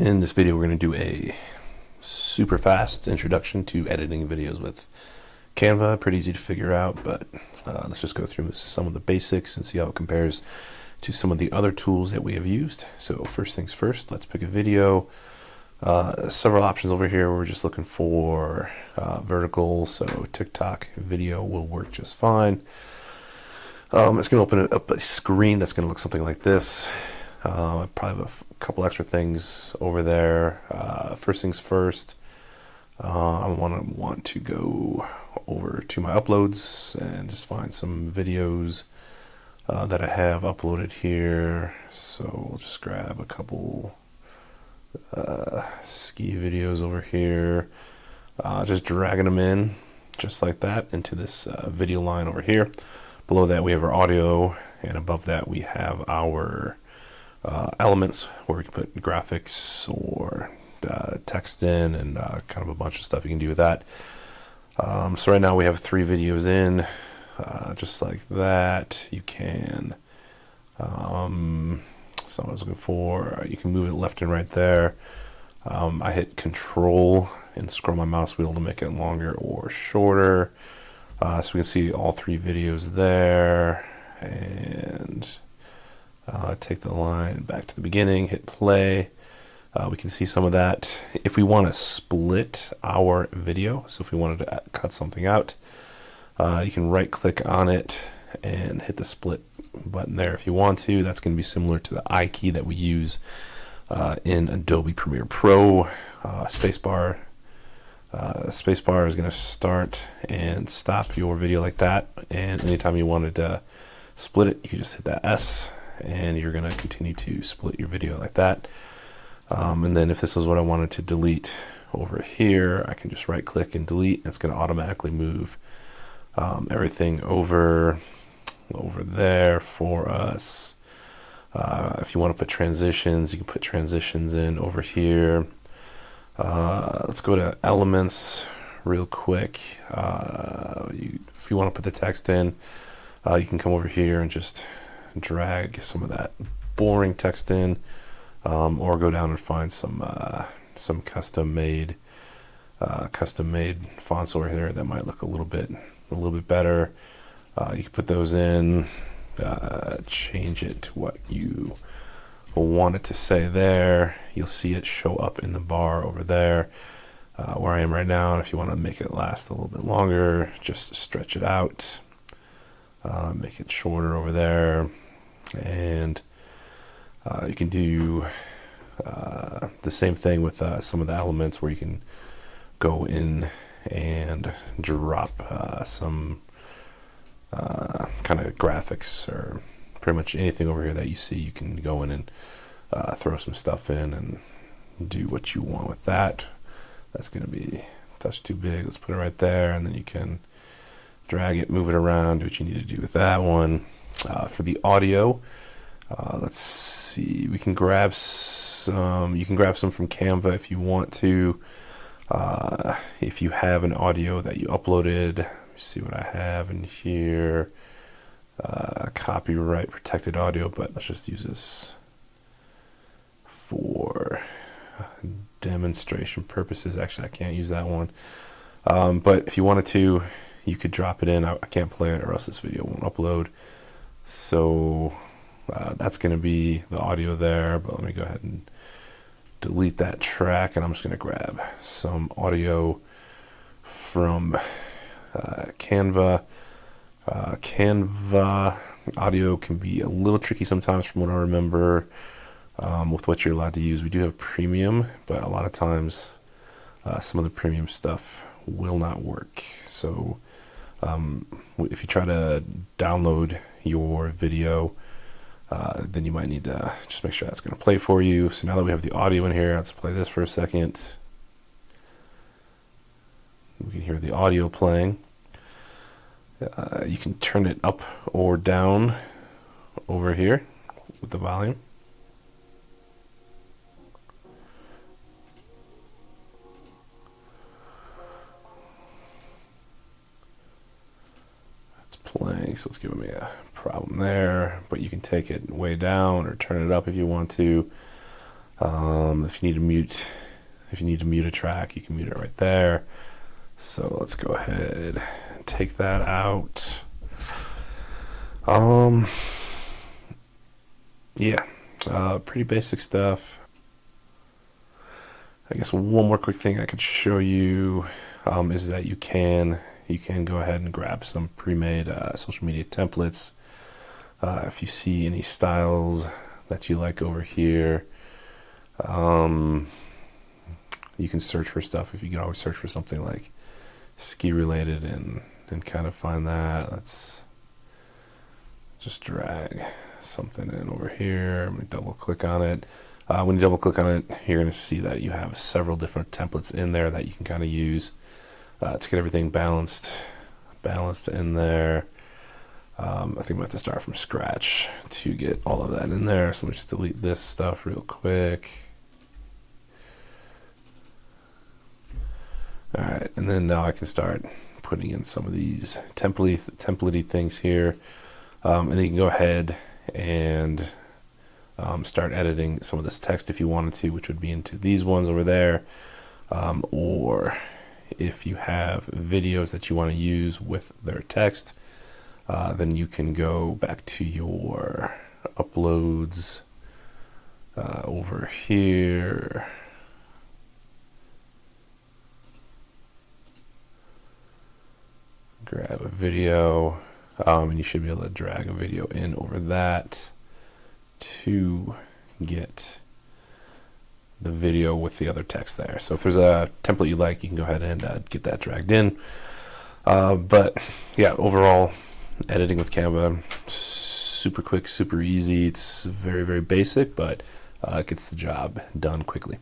In this video, we're going to do a super fast introduction to editing videos with Canva. Pretty easy to figure out, but let's just go through some of the basics and see how it compares to some of the other tools that we have used. So first things first, let's pick a video. Several options over here. We're just looking for vertical, so TikTok video will work just fine. It's going to open up a screen that's going to look something like this. I probably have a couple extra things over there. First things first, I want to go over to my uploads and just find some videos that I have uploaded here. So we'll just grab a couple ski videos over here, just dragging them in just like that into this video line over here. Below that we have our audio, and above that we have our elements where we can put graphics or text in, and kind of a bunch of stuff you can do with that. So right now we have 3 videos in, just like that. You can, so I was looking for, you can move it left and right there. I hit Control and scroll my mouse wheel to make it longer or shorter. So we can see all 3 videos there, and take the line back to the beginning, hit play. We can see some of that. If we want to split our video, so if we wanted to cut something out, you can right click on it and hit the split button there if you want to. That's going to be similar to the I key that we use in Adobe Premiere Pro. Spacebar is going to start and stop your video like that, and anytime you wanted to split it, you can just hit that S, and you're going to continue to split your video like that. And then if this is what I wanted to delete over here, I can just right click and delete. It's going to automatically move everything over there for us. If you want to put transitions, you can put transitions in over here. Let's go to elements real quick. If you want to put the text in, you can come over here and just drag some of that boring text in, or go down and find some custom made fonts over here that might look a little bit better. You can put those in, change it to what you want it to say there. You'll see it show up in the bar over there where I am right now. And if you want to make it last a little bit longer, just stretch it out, make it shorter over there. And you can do the same thing with some of the elements, where you can go in and drop some kind of graphics, or pretty much anything over here that you see. You can go in and throw some stuff in and do what you want with that. That's going to be a touch too big. Let's put it right there, and then you can drag it, move it around, do what you need to do with that one. For the audio, let's see, we can grab some, you can grab some from Canva if you want to. If you have an audio that you uploaded, let me see what I have in here. Copyright protected audio, but let's just use this for demonstration purposes. Actually, I can't use that one. But if you wanted to, you could drop it in. I can't play it, or else this video won't upload. So that's going to be the audio there, but let me go ahead and delete that track, and I'm just going to grab some audio from Canva. Canva audio can be a little tricky sometimes, from what I remember, with what you're allowed to use. We do have premium, but a lot of times some of the premium stuff will not work. So if you try to download your video, then you might need to just make sure that's going to play for you. So now that we have the audio in here, let's play this for a second. We can hear the audio playing. You can turn it up or down over here with the volume. Playing, so it's giving me a problem there, but you can take it way down or turn it up if you want to. If you need to mute a track, you can mute it right there. So let's go ahead and take that out. Yeah, pretty basic stuff. I guess one more quick thing I could show you is that you can go ahead and grab some pre-made social media templates. If you see any styles that you like over here, you can search for stuff. If you can always search for something like ski related and kind of find that. Let's just drag something in over here. I'm going to double click on it. When you double click on it, you're going to see that you have several different templates in there that you can kind of use to get everything balanced in there. I think I'm going to have to start from scratch to get all of that in there. So let me just delete this stuff real quick. All right, and then now I can start putting in some of these template-y things here. And then you can go ahead and start editing some of this text if you wanted to, which would be into these ones over there. Or if you have videos that you want to use with their text, then you can go back to your uploads over here. Grab a video, and you should be able to drag a video in over that to get the video with the other text there. So if there's a template you like, you can go ahead and get that dragged in. But yeah, overall, editing with Canva, super quick, super easy. It's very, very basic, but it gets the job done quickly.